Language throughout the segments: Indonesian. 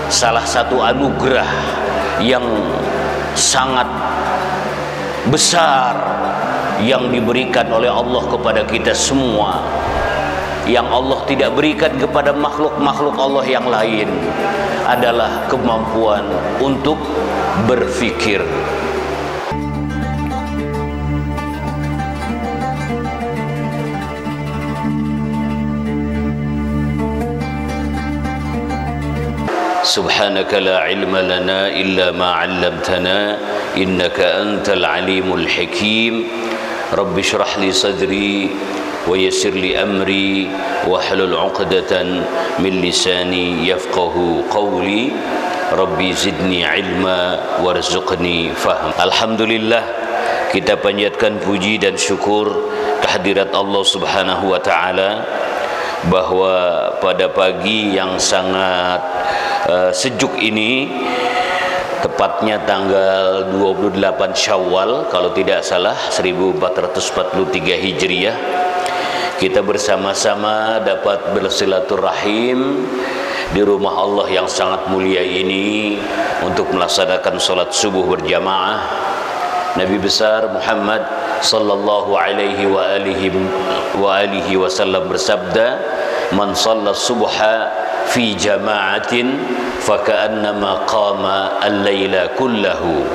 salah satu anugerah yang sangat besar yang diberikan oleh Allah kepada kita semua, yang Allah tidak berikan kepada makhluk-makhluk Allah yang lain, adalah kemampuan untuk berfikir. Subhanaka la ilma lana illa ma 'allamtana innaka antal alimul hakim. Rabbi shrah li sadri wa yassir li amri wahlul 'uqdatan min lisani yafqahu qawli. Rabbi zidni ilma warzuqni fahm. Alhamdulillah, kita panjatkan puji dan syukur kehadirat Allah Subhanahu wa taala bahwa pada pagi yang sangat sejuk ini, tepatnya tanggal 28 Syawal kalau tidak salah 1443 Hijriah, kita bersama-sama dapat bersilaturahim di rumah Allah yang sangat mulia ini untuk melaksanakan sholat subuh berjamaah. Nabi besar Muhammad sallallahu alaihi wa alihi wasallam bersabda, "Man shalla subha fi jama'atin faka'annama qama al-laila kullahu."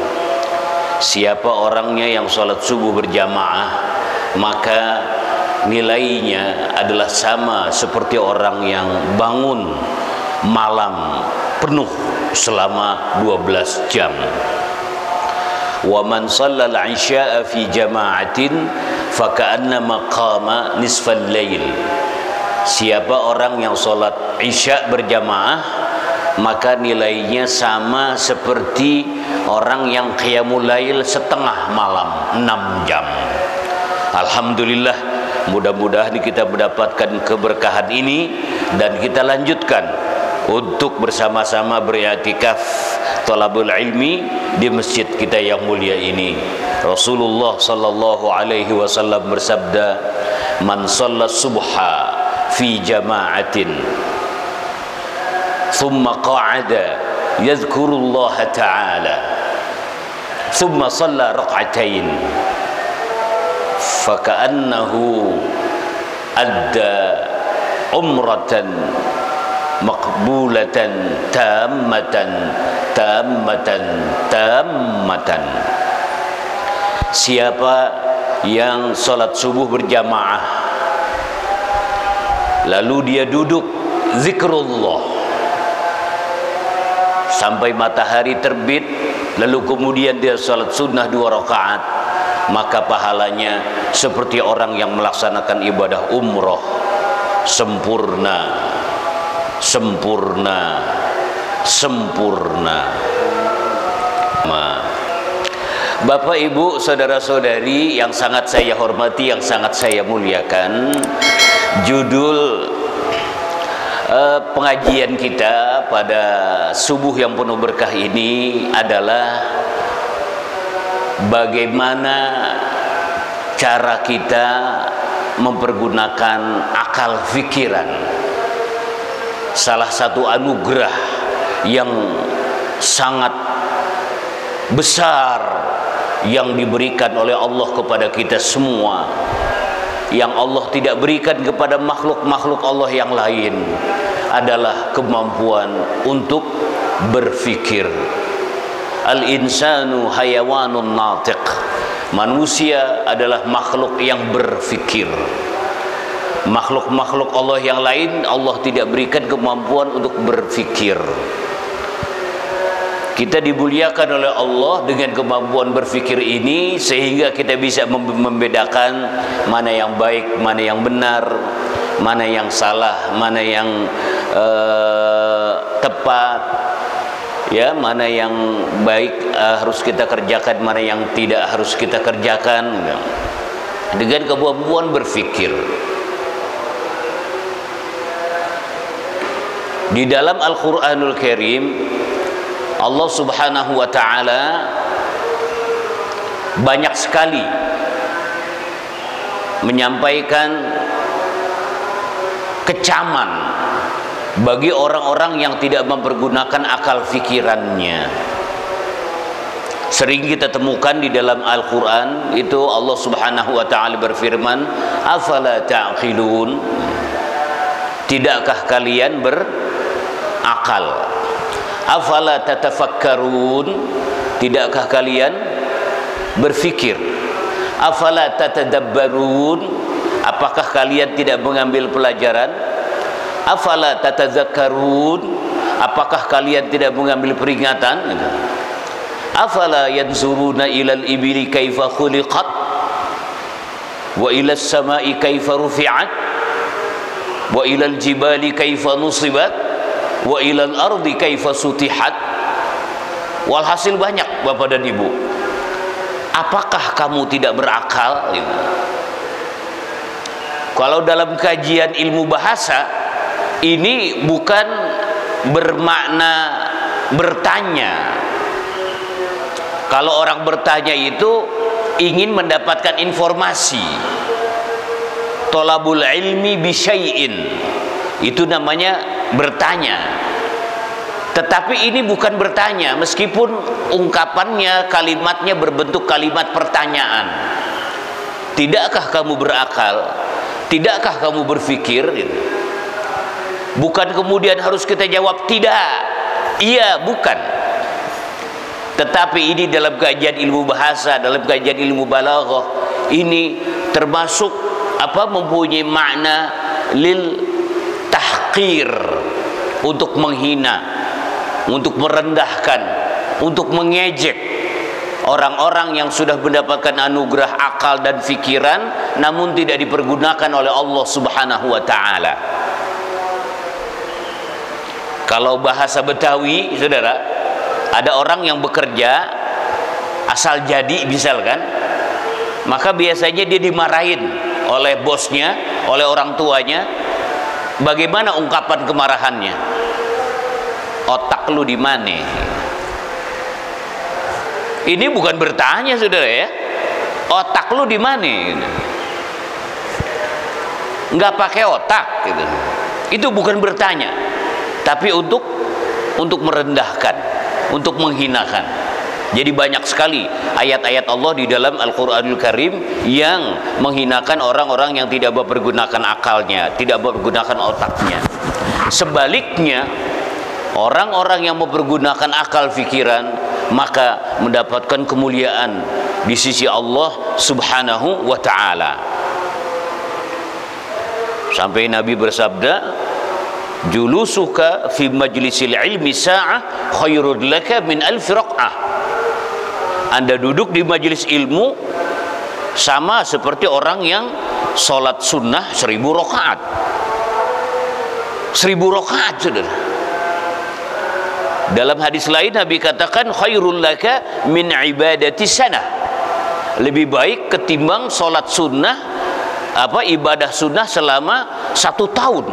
Siapa orangnya yang sholat subuh berjamaah, maka nilainya adalah sama seperti orang yang bangun malam penuh selama 12 jam. Wa man shalla al-'isya'a fi jama'atin faka'annama qama nisfal lail. Siapa orang yang sholat isya berjamaah, maka nilainya sama seperti orang yang qiyamul lail setengah malam, 6 jam. Alhamdulillah, mudah-mudahan kita mendapatkan keberkahan ini dan kita lanjutkan untuk bersama-sama beriktikaf thalabul ilmi di masjid kita yang mulia ini. Rasulullah sallallahu alaihi wasallam bersabda, "Man shalla subha fi jama'atin thumma qa'ada yadhkurullah ta'ala thumma shalla rak'atain faka'annahu adda umratan maqbulatan tammatan tammatan tammatan." Siapa yang salat subuh berjamaah lalu dia duduk zikrullah sampai matahari terbit, lalu kemudian dia salat sunnah 2 rakaat, maka pahalanya seperti orang yang melaksanakan ibadah umroh sempurna, sempurna, sempurna. Bapak, Ibu, saudara-saudari yang sangat saya hormati, yang sangat saya muliakan, judul pengajian kita pada subuh yang penuh berkah ini adalah bagaimana cara kita mempergunakan akal pikiran. Salah satu anugerah yang sangat besar yang diberikan oleh Allah kepada kita semua, yang Allah tidak berikan kepada makhluk-makhluk Allah yang lain, adalah kemampuan untuk berfikir. Al-insanu hayawanun natiq. Manusia adalah makhluk yang berfikir. Makhluk-makhluk Allah yang lain, Allah tidak berikan kemampuan untuk berfikir. Kita dimuliakan oleh Allah dengan kemampuan berfikir ini, sehingga kita bisa membedakan mana yang baik, mana yang benar, mana yang salah, mana yang tepat, ya, mana yang baik harus kita kerjakan, mana yang tidak harus kita kerjakan, dengan kemampuan berfikir. Di dalam Al-Quranul Karim, Allah Subhanahu wa ta'ala banyak sekali menyampaikan kecaman bagi orang-orang yang tidak mempergunakan akal fikirannya. Sering kita temukan di dalam Al-Quran itu Allah Subhanahu wa ta'ala berfirman, afala ta'qilun, tidakkah kalian berakal? Afala tatafakkarun, tidakkah kalian berfikir? Afala tatadabbarun, apakah kalian tidak mengambil pelajaran? Afala tatadzakkarun, apakah kalian tidak mengambil peringatan? Afala yanzuruna ilal ibili kaifa khuliqat wa ilas samai kaifa rufi'at wa ilal jibali kaifa nusibat wa ilal ardi kaifa sutihat. Walhasil banyak Bapak dan Ibu, apakah kamu tidak berakal? Kalau dalam kajian ilmu bahasa ini bukan bermakna bertanya. Kalau orang bertanya itu ingin mendapatkan informasi. Tolabul ilmi bisyai'in, itu namanya bertanya. Tetapi ini bukan bertanya, meskipun ungkapannya, kalimatnya berbentuk kalimat pertanyaan. Tidakkah kamu berakal? Tidakkah kamu berfikir? Bukan kemudian harus kita jawab tidak, iya, bukan. Tetapi ini dalam kajian ilmu bahasa, dalam kajian ilmu balaghah, ini termasuk mempunyai makna lil tahqir, untuk menghina, untuk merendahkan, untuk mengejek orang-orang yang sudah mendapatkan anugerah akal dan fikiran namun tidak dipergunakan oleh Allah Subhanahu wa ta'ala. Kalau bahasa Betawi, saudara, ada orang yang bekerja asal jadi misalkan, maka biasanya dia dimarahin oleh bosnya, oleh orang tuanya. Bagaimana ungkapan kemarahannya? Otak lu di mana? Ini bukan bertanya, saudara, ya. Otak lu di mana? Nggak pakai otak gitu. Itu bukan bertanya, tapi untuk merendahkan, untuk menghinakan. Jadi banyak sekali ayat-ayat Allah di dalam Al-Quranul Karim yang menghinakan orang-orang yang tidak mempergunakan akalnya, tidak mempergunakan otaknya. Sebaliknya, orang-orang yang mempergunakan akal fikiran maka mendapatkan kemuliaan di sisi Allah Subhanahu wa ta'ala. Sampai Nabi bersabda, julusuka fi majlisil ilmi sa'ah khairud laka min alfi raq'ah. Anda duduk di majelis ilmu sama seperti orang yang sholat sunnah 1000 rakaat. 1000 rakaat, saudara. Dalam hadis lain Nabi katakan khairul laka min ibadati sanah. Lebih baik ketimbang sholat sunnah, ibadah sunnah selama 1 tahun.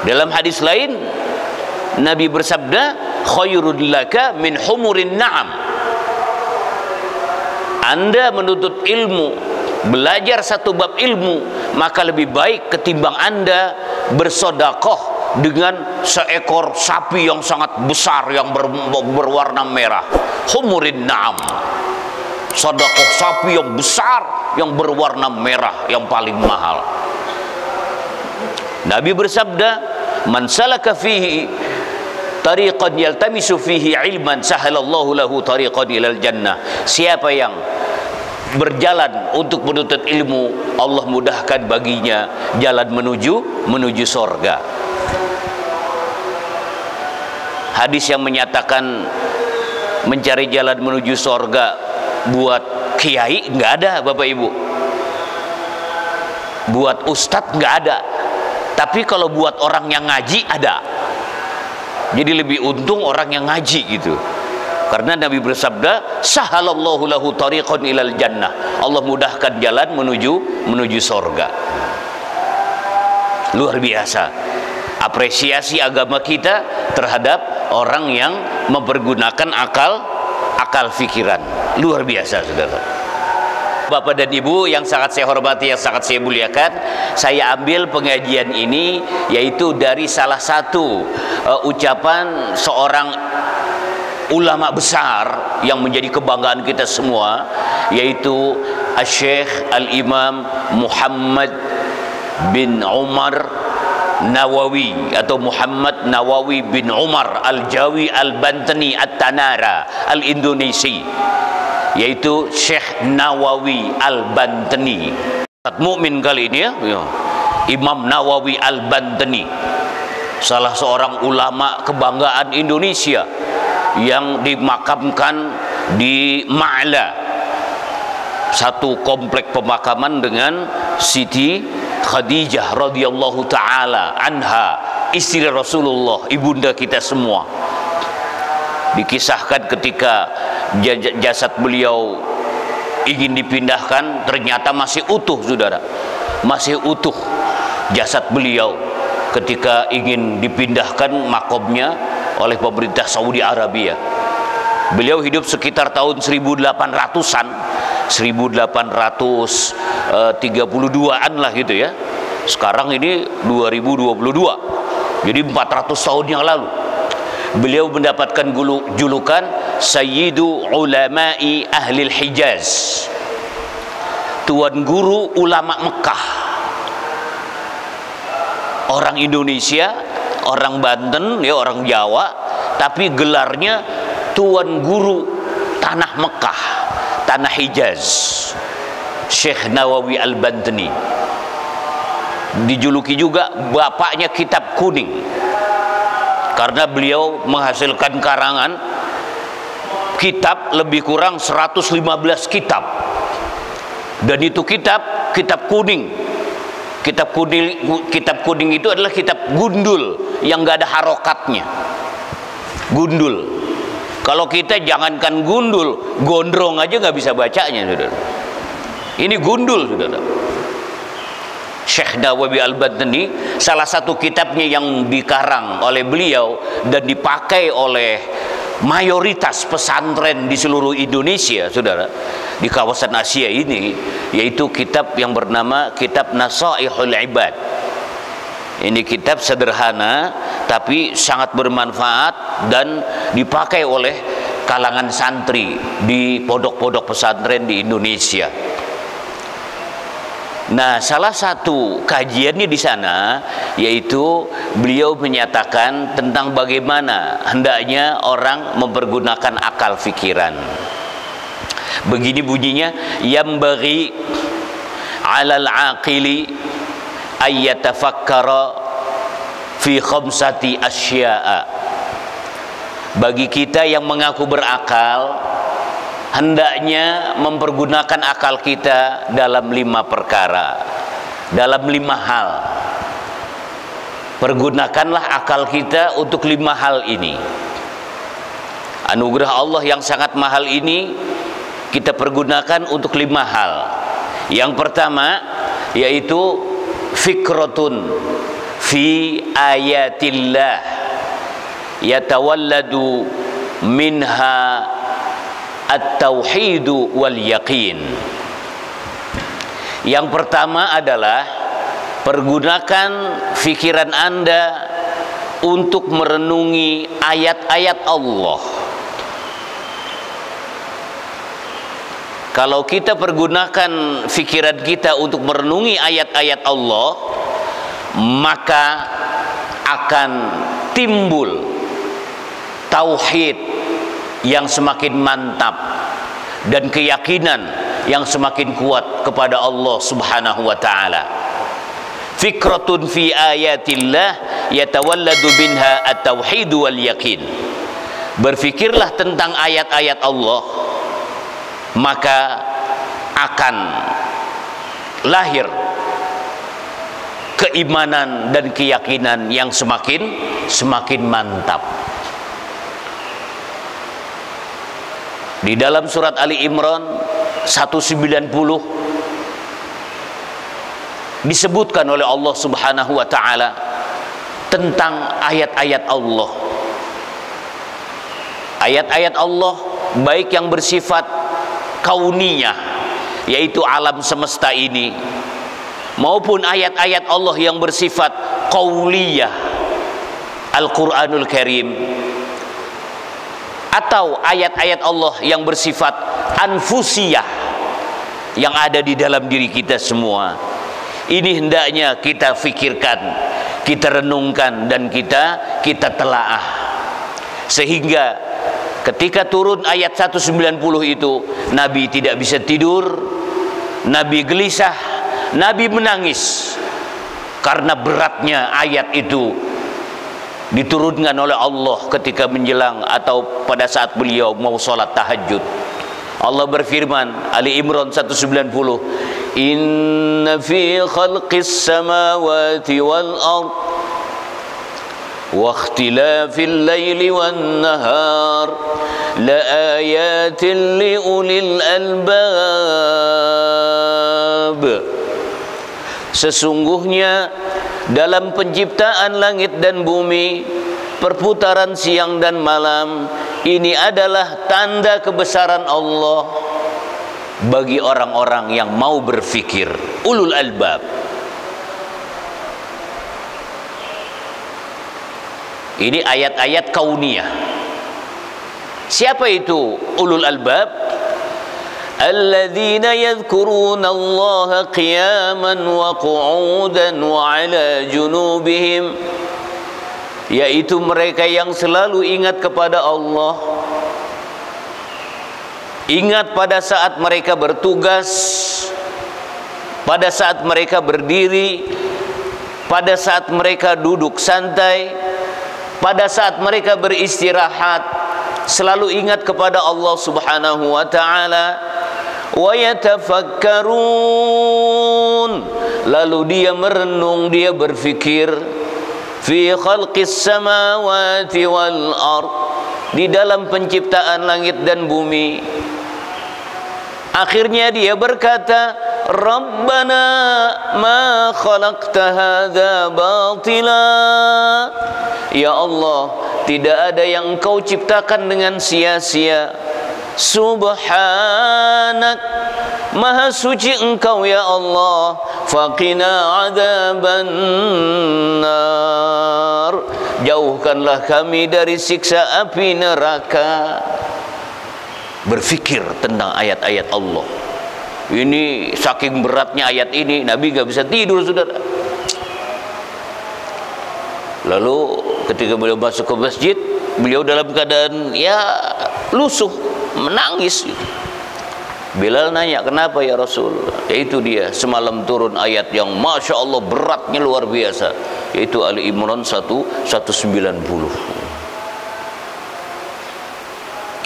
Dalam hadis lain Nabi bersabda khairul laka min humurin na'am. Anda menuntut ilmu, belajar satu bab ilmu, maka lebih baik ketimbang Anda bersedekah dengan seekor sapi yang sangat besar yang berwarna merah. Humurin na'am, sedekah sapi yang besar yang berwarna merah yang paling mahal. Nabi bersabda, man salaka fihi tariqan yaltamisu fihi ilman sahalallahu lahu tariqan ilal jannah. Siapa yang berjalan untuk menuntut ilmu, Allah mudahkan baginya jalan menuju sorga. Hadis yang menyatakan mencari jalan menuju sorga buat kiai nggak ada, Bapak Ibu. Buat ustadz nggak ada. Tapi kalau buat orang yang ngaji ada. Jadi lebih untung orang yang ngaji gitu. Karena Nabi bersabda, sahalallahu lahu tariqan ilal jannah. Allah mudahkan jalan menuju sorga. Luar biasa apresiasi agama kita terhadap orang yang mempergunakan akal fikiran. Luar biasa, saudara. Bapak dan Ibu yang sangat saya hormati, yang sangat saya muliakan, saya ambil pengajian ini yaitu dari salah satu ucapan seorang ulama besar yang menjadi kebanggaan kita semua, yaitu Syekh Al-Imam Muhammad bin Umar Nawawi atau Muhammad Nawawi bin Umar Al-Jawi Al-Bantani At-Tanara Al-Indonesi, yaitu Syekh Nawawi Al-Bantani. Mukmin kali ini ya, Imam Nawawi Al-Bantani, salah seorang ulama kebanggaan Indonesia yang dimakamkan di Ma'la, satu komplek pemakaman dengan Siti Khadijah radhiyallahu taala anha, istri Rasulullah, ibunda kita semua. Dikisahkan ketika jasad beliau ingin dipindahkan, ternyata masih utuh, saudara, masih utuh jasad beliau ketika ingin dipindahkan makomnya oleh pemerintah Saudi Arabia. Beliau hidup sekitar tahun 1800-an, 1832-an lah gitu ya. Sekarang ini 2022, jadi 400 tahun yang lalu. Beliau mendapatkan julukan Sayyidu Ulama'i Ahlil Hijaz, Tuan Guru Ulama Mekah. Orang Indonesia, orang Banten, ya orang Jawa, tapi gelarnya Tuan Guru Tanah Mekah, Tanah Hijaz, Syekh Nawawi Al-Bantani. Dijuluki juga bapaknya kitab kuning, karena beliau menghasilkan karangan kitab lebih kurang 115 kitab, dan itu kitab kuning. Kitab kuning itu adalah kitab gundul yang nggak ada harokatnya, gundul. Kalau kita jangankan gundul, gondrong aja nggak bisa bacanya, saudara. Ini gundul, saudara. Syekh Nawawi Al-Bantani, salah satu kitabnya yang dikarang oleh beliau dan dipakai oleh mayoritas pesantren di seluruh Indonesia, saudara, di kawasan Asia ini, yaitu kitab yang bernama Kitab Nasaihul Ibad. Ini kitab sederhana tapi sangat bermanfaat dan dipakai oleh kalangan santri di pondok-pondok pesantren di Indonesia. Nah, salah satu kajiannya di sana yaitu beliau menyatakan tentang bagaimana hendaknya orang mempergunakan akal fikiran. Begini bunyinya, yambaghi 'alal 'aqili ayyatafakkara fi khamsati asya'a. Bagi kita yang mengaku berakal, hendaknya mempergunakan akal kita dalam 5 perkara, dalam 5 hal. Pergunakanlah akal kita untuk 5 hal ini. Anugerah Allah yang sangat mahal ini kita pergunakan untuk 5 hal. Yang pertama yaitu fikratun fi ayatillah yatawalladu minha at-tauhidu wal yaqin. Yang pertama adalah pergunakan pikiran Anda untuk merenungi ayat-ayat Allah. Kalau kita pergunakan pikiran kita untuk merenungi ayat-ayat Allah, maka akan timbul tauhid yang semakin mantap dan keyakinan yang semakin kuat kepada Allah Subhanahu wa taala. Fikratun fi ayatillah yatawalladu minha at-tauhid wal yaqin. Berfikirlah tentang ayat-ayat Allah, maka akan lahir keimanan dan keyakinan yang semakin mantap. Di dalam surat Ali Imran 190 disebutkan oleh Allah Subhanahu wa taala tentang ayat-ayat Allah. Ayat-ayat Allah baik yang bersifat kauniyah, yaitu alam semesta ini, maupun ayat-ayat Allah yang bersifat qauliyah, Al-Quranul Karim, atau ayat-ayat Allah yang bersifat anfusiyah yang ada di dalam diri kita semua. Ini hendaknya kita fikirkan, kita renungkan, dan kita telaah, sehingga ketika turun ayat 190 itu, Nabi tidak bisa tidur, Nabi gelisah, Nabi menangis karena beratnya ayat itu diturunkan oleh Allah ketika menjelang atau pada saat beliau mau sholat tahajud. Allah berfirman, Ali Imran 190, Inna fi khalqis samawati wal ard wa ikhtilafil laili wan nahar la ayatin li ulil albab. Sesungguhnya dalam penciptaan langit dan bumi, perputaran siang dan malam, ini adalah tanda kebesaran Allah bagi orang-orang yang mau berfikir, ulul albab. Ini ayat-ayat kauniyah. Siapa itu ulul albab? Alladzina yadhkuruna Allah qiyaman wa qu'udan wa ala junubihim, yaitu mereka yang selalu ingat kepada Allah, ingat pada saat mereka bertugas, pada saat mereka berdiri, pada saat mereka duduk santai, pada saat mereka beristirahat, selalu ingat kepada Allah Subhanahu wa ta'ala. Wa yatafakkarun, lalu dia merenung, dia berfikir, fi khalqis samawati wal ard, di dalam penciptaan langit dan bumi. Akhirnya dia berkata, Rabbana ma khalaqta hadza batila. Ya Allah, tidak ada yang Engkau ciptakan dengan sia-sia. Subhanak, maha suci Engkau ya Allah. Faqina adzaban nar, jauhkanlah kami dari siksa api neraka. Berfikir tentang ayat-ayat Allah. Ini saking beratnya ayat ini, Nabi nggak bisa tidur, saudara. Lalu ketika beliau masuk ke masjid, beliau dalam keadaan ya lusuh, menangis. Bilal nanya, kenapa ya Rasul? Yaitu dia semalam turun ayat yang Masya Allah beratnya luar biasa, yaitu Ali Imran 190.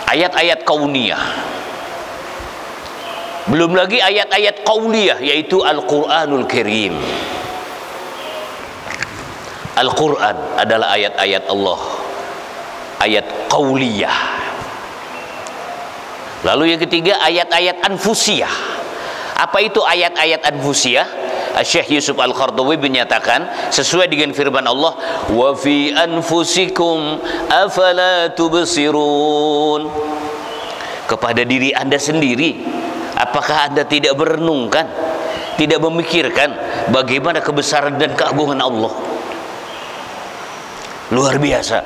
Ayat-ayat kauniyah. Belum lagi ayat-ayat qauliyah, yaitu Al-Quranul Karim. Al-Quran adalah ayat-ayat Allah, ayat qauliyah. Lalu yang ketiga, ayat-ayat anfusiyah. Apa itu ayat-ayat anfusiyah? Syekh Yusuf Al-Qardawi menyatakan, sesuai dengan firman Allah, wa fi anfusikum afala tubsirun. Kepada diri Anda sendiri, apakah Anda tidak merenungkan, tidak memikirkan bagaimana kebesaran dan keagungan Allah? Luar biasa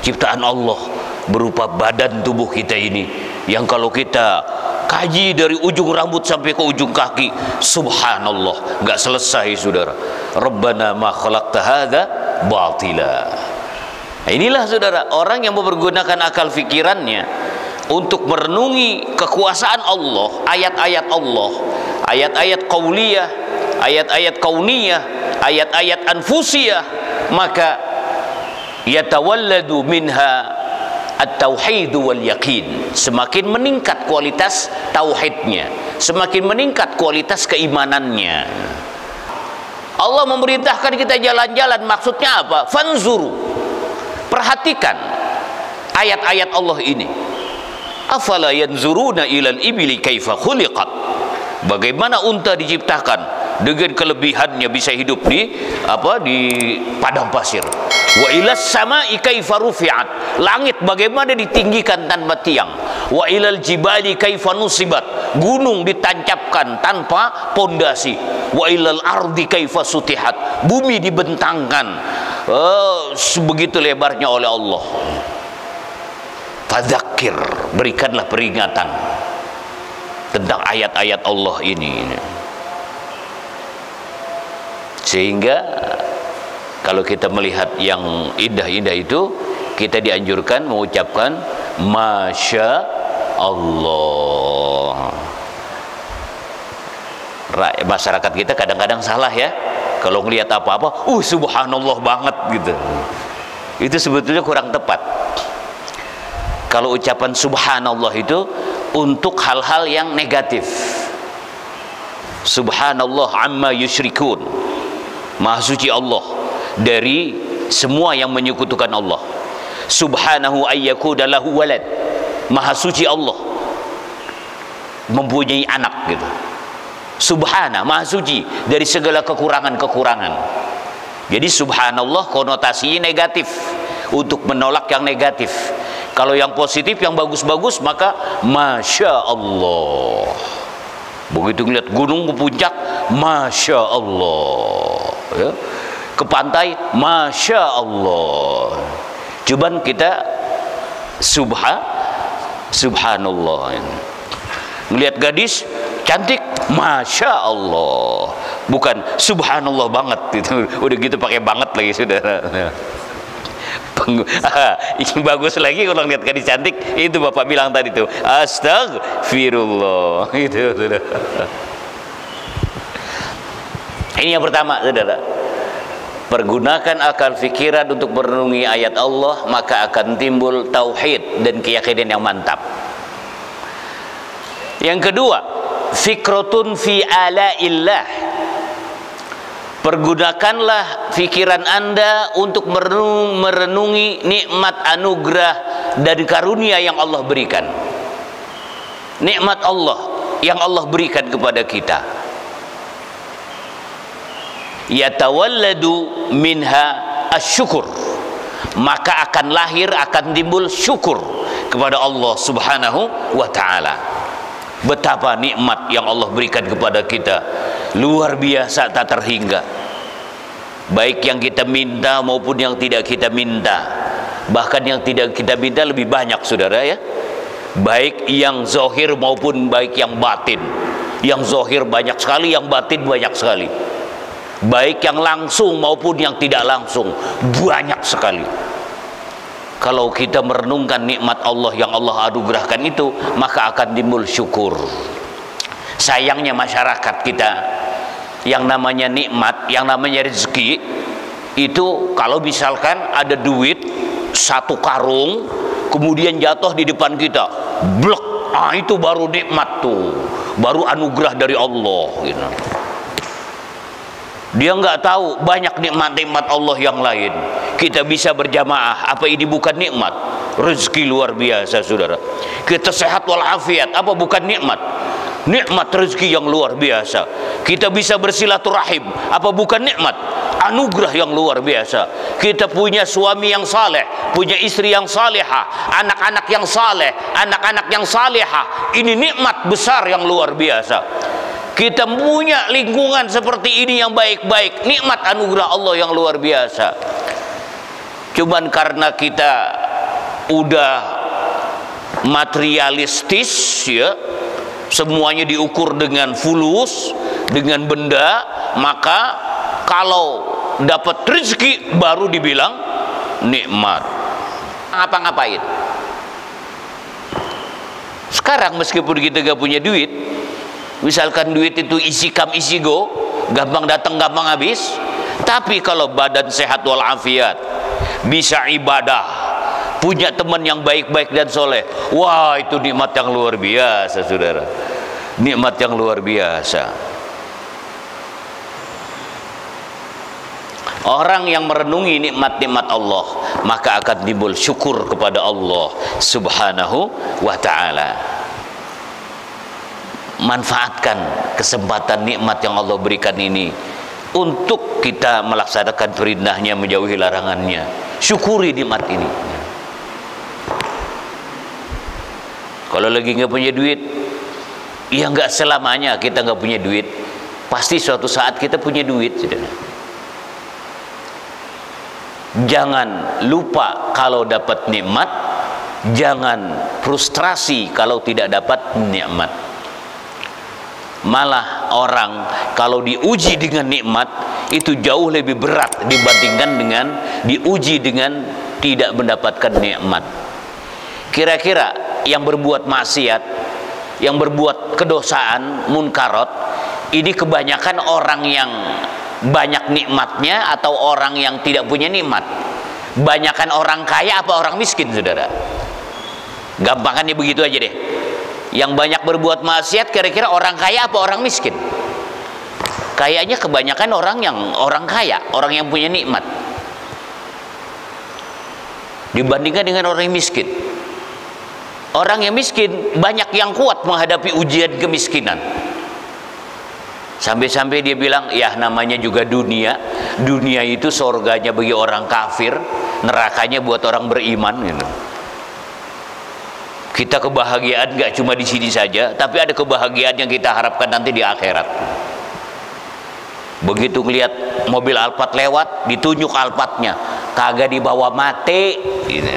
ciptaan Allah berupa badan tubuh kita ini, yang kalau kita kaji dari ujung rambut sampai ke ujung kaki, subhanallah, nggak selesai, saudara. Rabbana ma khalaqta hadza batila. Nah, inilah saudara, orang yang mempergunakan akal fikirannya untuk merenungi kekuasaan Allah, ayat-ayat Allah, ayat-ayat qauliyah, ayat-ayat kauniyah, ayat-ayat anfusiyah, maka yatawalladu minha at-tauhid wal yaqin. Semakin meningkat kualitas tauhidnya, semakin meningkat kualitas keimanannya. Allah memerintahkan kita jalan-jalan, maksudnya apa? Fanzuru, perhatikan ayat-ayat Allah ini. Afala yanzuruna ilal ibili kaifa khuliqat. Bagaimana unta diciptakan? dengan kelebihannya bisa hidup di padang pasir. Wa ilas sama'i kaifa rufi'at, langit bagaimana ditinggikan tanpa tiang. Wa ilal jibali kaifa nusibat, gunung ditancapkan tanpa pondasi. Wa ilal ardi kaifa sutihat, bumi dibentangkan sebegitu lebarnya oleh Allah. Fadzakir, berikanlah peringatan tentang ayat-ayat Allah ini. Sehingga kalau kita melihat yang indah-indah itu, kita dianjurkan mengucapkan Masya Allah. Masyarakat kita kadang-kadang salah ya, kalau ngelihat apa-apa, subhanallah banget gitu. Itu sebetulnya kurang tepat. Kalau ucapan subhanallah itu untuk hal-hal yang negatif. Subhanallah amma yusyrikun, maha suci Allah dari semua yang menyekutukan Allah. Subhanahu ayyakuna lahu walad, maha suci Allah mempunyai anak gitu. Subhana, maha suci dari segala kekurangan-kekurangan. Jadi subhanallah konotasinya negatif, untuk menolak yang negatif. Kalau yang positif, yang bagus-bagus, maka Masya Allah. Begitu ngeliat gunung ke puncak, Masya Allah ya. Ke pantai, Masya Allah. Cuman kita subhanallah. Ngeliat gadis cantik, Masya Allah. Bukan subhanallah banget gitu. Udah gitu pakai banget lagi saudara. Ini bagus lagi kalau lihat gadis cantik, itu Bapak bilang tadi tuh astagfirullah itu saudara. Ini yang pertama saudara, pergunakan akal fikiran untuk merenungi ayat Allah, maka akan timbul tauhid dan keyakinan yang mantap. Yang kedua, fikratun fi alaillah, pergunakanlah fikiran Anda untuk merenungi nikmat anugerah dan karunia yang Allah berikan. Nikmat Allah yang Allah berikan kepada kita. Yatawalladu minha asyukur, maka akan lahir, akan timbul syukur kepada Allah Subhanahu wa ta'ala. Betapa nikmat yang Allah berikan kepada kita, luar biasa tak terhingga. Baik yang kita minta maupun yang tidak kita minta. Bahkan yang tidak kita minta lebih banyak saudara ya. Baik yang zahir maupun baik yang batin. Yang zahir banyak sekali, yang batin banyak sekali. Baik yang langsung maupun yang tidak langsung, banyak sekali. Kalau kita merenungkan nikmat Allah yang Allah anugerahkan itu, maka akan timbul syukur. Sayangnya masyarakat kita, yang namanya nikmat, yang namanya rezeki, itu kalau misalkan ada duit 1 karung, kemudian jatuh di depan kita, blek, itu baru nikmat tuh, baru anugerah dari Allah gitu. Dia nggak tahu banyak nikmat-nikmat Allah yang lain. Kita bisa berjamaah, apa ini bukan nikmat? Rezeki luar biasa saudara. Kita sehat walafiat, apa bukan nikmat? Nikmat rezeki yang luar biasa. Kita bisa bersilaturahim, apa bukan nikmat? Anugerah yang luar biasa. Kita punya suami yang saleh, punya istri yang salehah, anak-anak yang saleh, anak-anak yang salehah. Ini nikmat besar yang luar biasa. Kita punya lingkungan seperti ini yang baik-baik, nikmat anugerah Allah yang luar biasa. Cuman karena kita udah materialistis ya, semuanya diukur dengan fulus, dengan benda, maka kalau dapat rezeki baru dibilang nikmat. Ngapa-ngapain? Sekarang meskipun kita gak punya duit, misalkan duit itu isi come isi go, gampang datang gampang habis, tapi kalau badan sehat walafiat, bisa ibadah, punya teman yang baik-baik dan soleh, wah itu nikmat yang luar biasa saudara, nikmat yang luar biasa. Orang yang merenungi nikmat-nikmat Allah, maka akan timbul syukur kepada Allah Subhanahu wa ta'ala. manfaatkan kesempatan nikmat yang Allah berikan ini untuk kita melaksanakan perintahnya, menjauhi larangannya. Syukuri nikmat ini. Kalau lagi nggak punya duit, ya nggak selamanya kita nggak punya duit. Pasti suatu saat kita punya duit. Jangan lupa kalau dapat nikmat, jangan frustrasi kalau tidak dapat nikmat. Malah orang kalau diuji dengan nikmat itu jauh lebih berat dibandingkan dengan diuji dengan tidak mendapatkan nikmat. Kira-kira yang berbuat maksiat, yang berbuat kedosaan, munkarat, ini kebanyakan orang yang banyak nikmatnya atau orang yang tidak punya nikmat? Banyakan orang kaya apa orang miskin, saudara? Gampangannya begitu aja deh. Yang banyak berbuat maksiat kira-kira orang kaya apa orang miskin? Kayaknya kebanyakan orang kaya, orang yang punya nikmat, dibandingkan dengan orang yang miskin. Orang yang miskin banyak yang kuat menghadapi ujian kemiskinan. Sampai-sampai dia bilang, ya namanya juga dunia. Dunia itu surganya bagi orang kafir, nerakanya buat orang beriman gitu. Kita kebahagiaan gak cuma di sini saja, tapi ada kebahagiaan yang kita harapkan nanti di akhirat. Begitu ngelihat mobil Alphard lewat, ditunjuk Alphardnya, kagak dibawa mati gitu.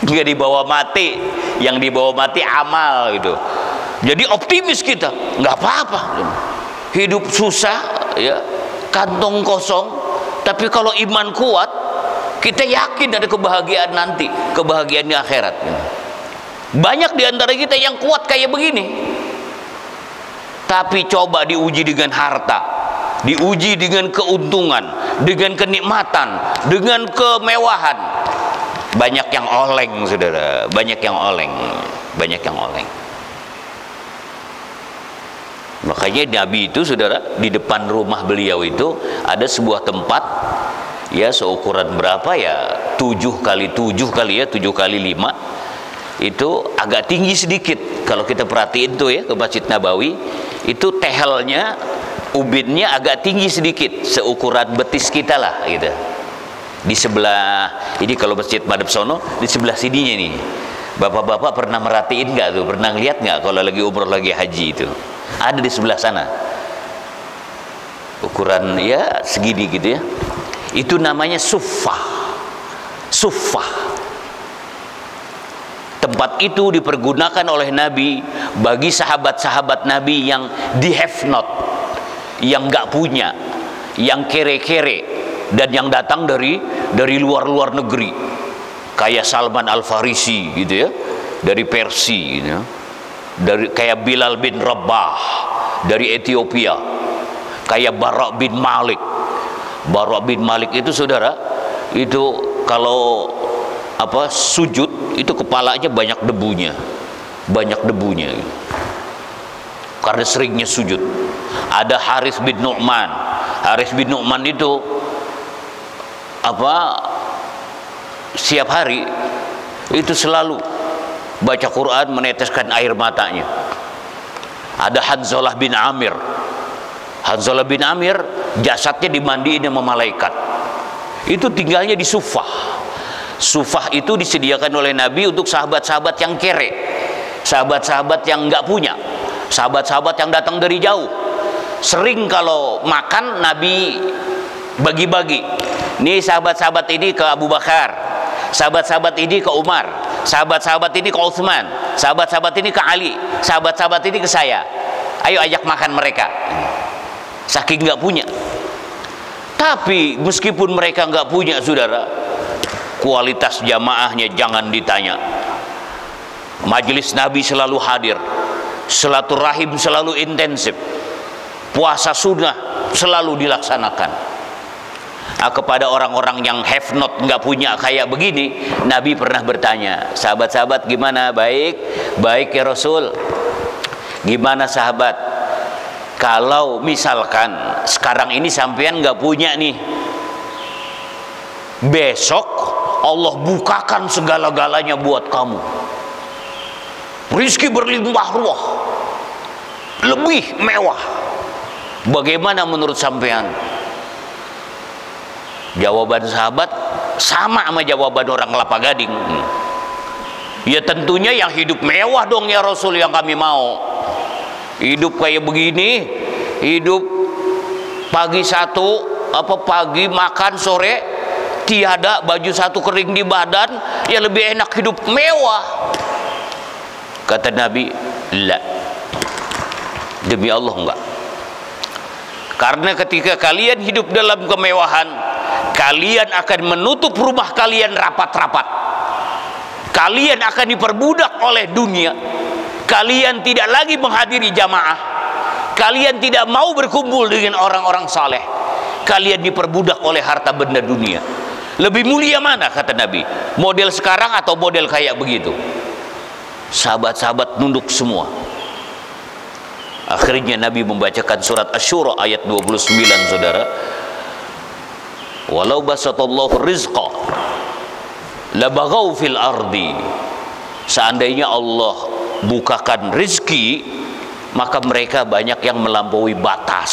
Nggak dibawa mati, yang dibawa mati amal gitu. Jadi optimis kita, nggak apa-apa, hidup susah ya, kantong kosong, tapi kalau iman kuat, kita yakin ada kebahagiaan nanti, kebahagiaan di akhirat. Banyak di antara kita yang kuat kayak begini, tapi coba diuji dengan harta, diuji dengan keuntungan, dengan kenikmatan, dengan kemewahan, banyak yang oleng, saudara, banyak yang oleng, banyak yang oleng. Makanya Nabi itu, saudara, di depan rumah beliau itu ada sebuah tempat ya seukuran berapa ya, 7 kali 7 kali ya, 7 kali 5, itu agak tinggi sedikit. Kalau kita perhatiin tuh ya ke Masjid Nabawi, itu tehelnya, ubinnya agak tinggi sedikit, seukuran betis kita lah gitu. Di sebelah ini kalau Masjid Madep Sono, di sebelah sininya nih, bapak-bapak pernah merhatiin nggak tuh, pernah lihat nggak kalau lagi umroh lagi haji itu ada di sebelah sana, ukuran ya segini gitu ya. Itu namanya suffah. Suffah. Tempat itu dipergunakan oleh Nabi bagi sahabat-sahabat Nabi yang di have not, yang nggak punya, yang kere-kere, dan yang datang dari luar negeri, kayak Salman Al Farisi gitu ya, dari Persia gitu ya. Dari kayak Bilal bin Rabah dari Ethiopia, kayak Bara bin Malik. Bara bin Malik itu, saudara, itu kalau apa sujud itu kepalanya banyak debunya, karena seringnya sujud. Ada Harith bin Nu'man. Harith bin Nu'man itu apa setiap hari itu selalu baca Quran, meneteskan air matanya. Ada Hanzalah bin Amir. Hanzalah bin Amir jasadnya dimandiin sama malaikat. Itu tinggalnya di Sufah. Sufah itu disediakan oleh Nabi untuk sahabat-sahabat yang kere, sahabat-sahabat yang nggak punya, sahabat-sahabat yang datang dari jauh. Sering kalau makan Nabi bagi-bagi. Nih sahabat-sahabat ini ke Abu Bakar, sahabat-sahabat ini ke Umar, sahabat-sahabat ini ke Utsman, sahabat-sahabat ini ke Ali, sahabat-sahabat ini ke saya. Ayo ajak makan mereka. Saking nggak punya. Tapi meskipun mereka nggak punya, saudara, kualitas jamaahnya jangan ditanya. Majelis Nabi selalu hadir, silaturahim selalu intensif, puasa sunnah selalu dilaksanakan. Kepada orang-orang yang have not, nggak punya kayak begini, Nabi pernah bertanya, sahabat-sahabat gimana? Baik, baik ya Rasul. Gimana sahabat, kalau misalkan sekarang ini sampean nggak punya nih, besok Allah bukakan segala-galanya buat kamu. rizki berlimpah ruah, lebih mewah. Bagaimana menurut sampean? Jawaban sahabat sama sama jawaban orang Kelapa Gading. Ya tentunya yang hidup mewah dong ya Rasul yang kami mau. Hidup kayak begini, hidup pagi satu, pagi makan, sore tiada, baju satu kering di badan, ya lebih enak hidup mewah. Kata Nabi, la, demi Allah enggak. Karena ketika kalian hidup dalam kemewahan, kalian akan menutup rumah kalian rapat-rapat. Kalian akan diperbudak oleh dunia. Kalian tidak lagi menghadiri jamaah. Kalian tidak mau berkumpul dengan orang-orang saleh. Kalian diperbudak oleh harta benda dunia. Lebih mulia mana kata Nabi? Model sekarang atau model kayak begitu? Sahabat-sahabat nunduk semua. Akhirnya Nabi membacakan surat Asy-Syura ayat 29, saudara. Walau basatallahu rizqa labaghaw fil ardi. Seandainya Allah bukakan rizki, maka mereka banyak yang melampaui batas.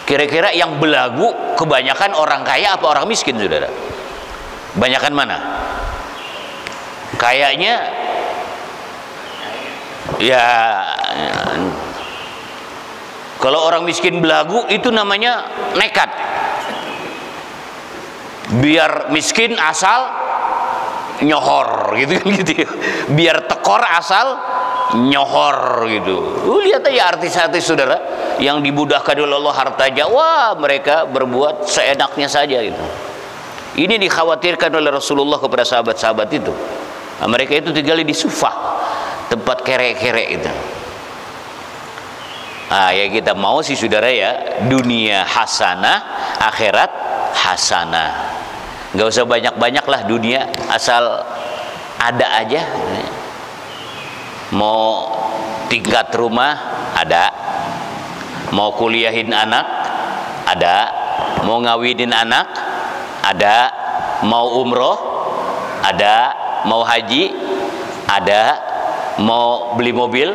Kira-kira yang belagu kebanyakan orang kaya apa orang miskin, saudara? Banyakan mana? Kayaknya ya, kalau orang miskin belagu itu namanya nekat. Biar miskin asal nyohor gitu kan, gitu ya. Biar tekor asal nyohor gitu. Lihat aja artis-artis, saudara, yang dimudahkan oleh Allah hartanya, wah mereka berbuat seenaknya saja gitu. Ini dikhawatirkan oleh Rasulullah kepada sahabat-sahabat itu. Nah, mereka itu tinggal di Sufah, tempat kerek-kerek itu. Ah, ya kita mau sih saudara ya, dunia hasanah, akhirat hasanah. Nggak usah banyak-banyak lah dunia, asal ada aja. Mau tingkat rumah ada, mau kuliahin anak ada, mau ngawinin anak ada, mau umroh ada, mau haji ada, mau beli mobil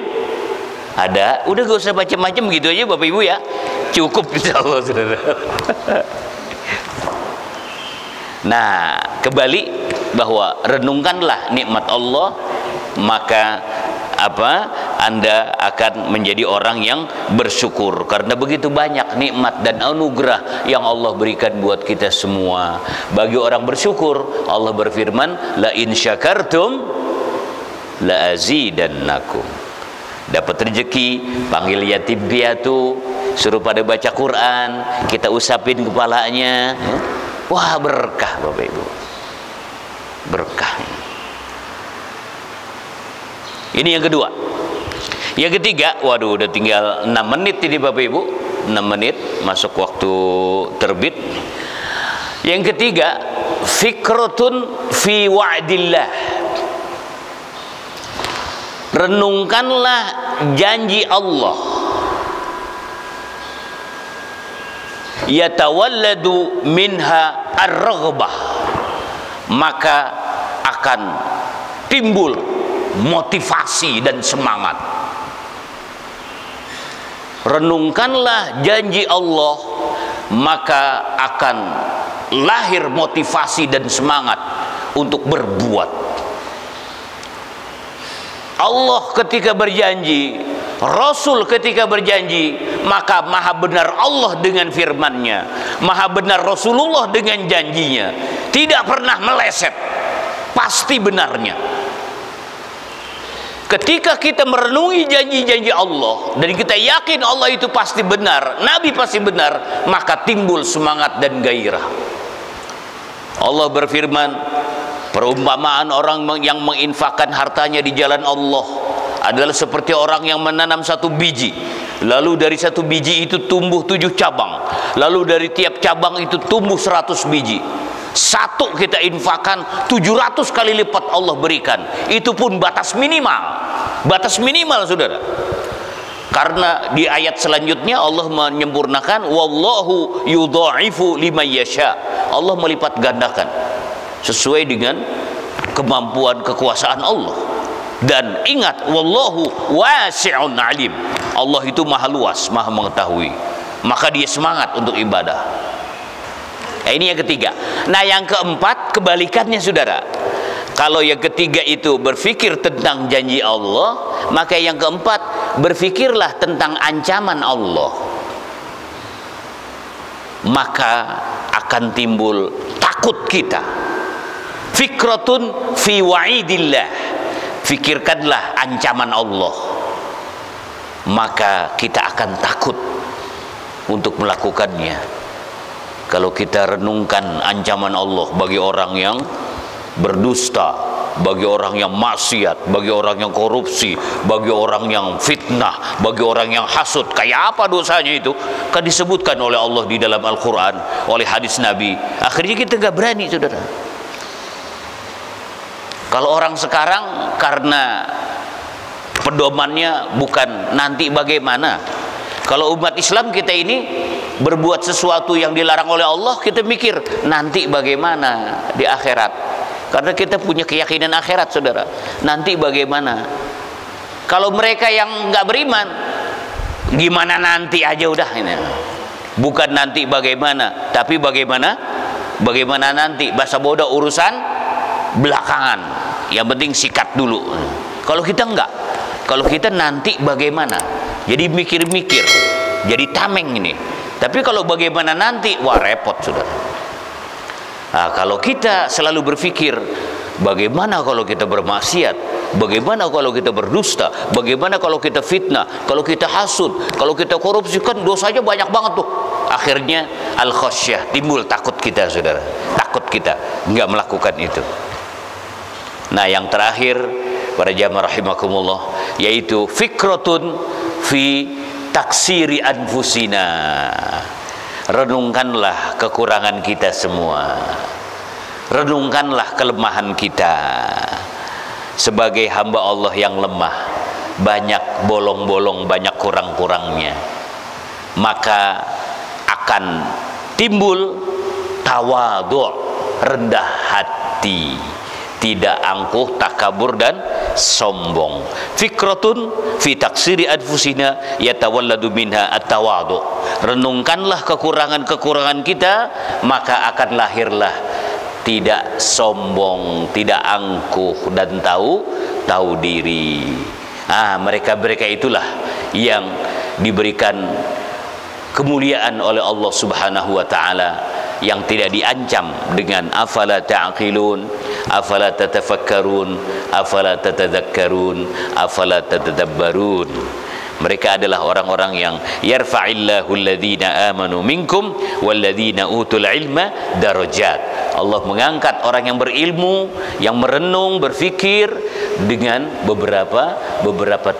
ada. Udah gak usah macam-macam gitu aja Bapak Ibu ya, cukup insyaallah, saudara. Nah, kembali bahwa renungkanlah nikmat Allah, maka Anda akan menjadi orang yang bersyukur, karena begitu banyak nikmat dan anugerah yang Allah berikan buat kita semua. Bagi orang bersyukur, Allah berfirman, la in syakartum la azidannakum. Dapat rezeki, panggil yatim piatu, suruh pada baca Quran, kita usapin kepalanya. Wah, berkah Bapak Ibu, berkah. Ini yang kedua. Yang ketiga, waduh udah tinggal 6 menit ini Bapak Ibu, 6 menit masuk waktu terbit. Yang ketiga, fikratun fi wa'dillah. Renungkanlah janji Allah. Yatawalladu minha ar-raghbah, maka akan timbul motivasi dan semangat. Renungkanlah janji Allah, maka akan lahir motivasi dan semangat untuk berbuat. Allah ketika berjanji, Rasul ketika berjanji, maka maha benar Allah dengan firman-Nya, maha benar Rasulullah dengan janjinya, tidak pernah meleset, pasti benarnya. Ketika kita merenungi janji-janji Allah dan kita yakin Allah itu pasti benar, Nabi pasti benar, maka timbul semangat dan gairah. Allah berfirman, perumpamaan orang yang menginfakkan hartanya di jalan Allah adalah seperti orang yang menanam satu biji, lalu dari satu biji itu tumbuh 7 cabang, lalu dari tiap cabang itu tumbuh 100 biji. Satu kita infakkan, 700 kali lipat Allah berikan. Itu pun batas minimal, batas minimal, saudara. Karena di ayat selanjutnya Allah menyempurnakan, wallahu yudha'ifu liman yasha. Allah melipat gandakan sesuai dengan kemampuan kekuasaan Allah. Dan ingat, wallahu wasi'un alim. Allah itu maha luas, maha mengetahui. Maka dia semangat untuk ibadah. Nah, ini yang ketiga. Nah, yang keempat kebalikannya, saudara. Kalau yang ketiga itu berpikir tentang janji Allah, maka yang keempat berpikirlah tentang ancaman Allah. Maka akan timbul takut kita. Fikratun fi wa'idillah. Fikirkanlah ancaman Allah, maka kita akan takut untuk melakukannya. Kalau kita renungkan ancaman Allah bagi orang yang berdusta, bagi orang yang maksiat, bagi orang yang korupsi, bagi orang yang fitnah, bagi orang yang hasud, kayak apa dosanya itu? Kan disebutkan oleh Allah di dalam Al-Quran, oleh hadis Nabi. Akhirnya kita nggak berani, saudara. Kalau orang sekarang karena pedomannya bukan nanti bagaimana. Kalau umat Islam kita ini berbuat sesuatu yang dilarang oleh Allah, kita mikir nanti bagaimana di akhirat. Karena kita punya keyakinan akhirat, saudara. Nanti bagaimana. Kalau mereka yang nggak beriman, gimana nanti aja udah ini. Bukan nanti bagaimana, tapi bagaimana nanti. Bahasa bodoh urusan belakangan. Yang penting sikat dulu. Kalau kita enggak, kalau kita nanti bagaimana, jadi mikir-mikir, jadi tameng ini. Tapi kalau bagaimana nanti, wah repot, saudara. Nah, kalau kita selalu berpikir bagaimana kalau kita bermaksiat, bagaimana kalau kita berdusta, bagaimana kalau kita fitnah, kalau kita hasud, kalau kita korupsi, kan dosanya banyak banget tuh. Akhirnya al-khasyah, timbul takut kita, saudara. Takut kita enggak melakukan itu. Nah, yang terakhir para jamaah rahimakumullah, yaitu fikratun fi taksiri anfusina. Renungkanlah kekurangan kita semua. Renungkanlah kelemahan kita. Sebagai hamba Allah yang lemah, banyak bolong-bolong, banyak kurang-kurangnya. Maka akan timbul tawadhu', rendah hati. Tidak angkuh, takabur dan sombong. Fikratun fi taksiri anfusina yatawalladu minha at-tawadhu. Renungkanlah kekurangan-kekurangan kita, maka akan lahirlah tidak sombong, tidak angkuh dan tahu diri. Mereka itulah yang diberikan kemuliaan oleh Allah Subhanahu wa taala, yang tidak diancam dengan afala ta'qilun, afala tatafakkarun, afala tatadzakkarun, afala tatadabbarun. Mereka adalah orang-orang yang yarfa'illahu alladhina amanu minkum walladhina utul ilma darajat. Allah mengangkat orang yang berilmu, yang merenung, berfikir dengan beberapa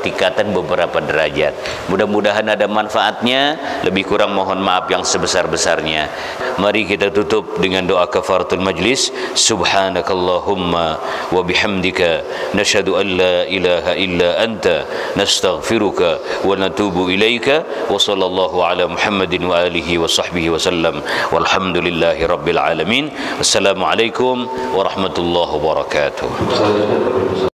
tingkatan, beberapa derajat. Mudah-mudahan ada manfaatnya. Lebih kurang mohon maaf yang sebesar-besarnya. Mari kita tutup dengan doa kafaratul majlis. Subhanakallahumma wa bihamdika nashhadu an la ilaha illa anta nastaghfiruka wa natubu ilaika. Wa sallallahu ala Muhammadin wa alihi wa sahbihi wa sallam. Walhamdulillahi rabbil alamin. Assalamualaikum warahmatullahi wabarakatuh.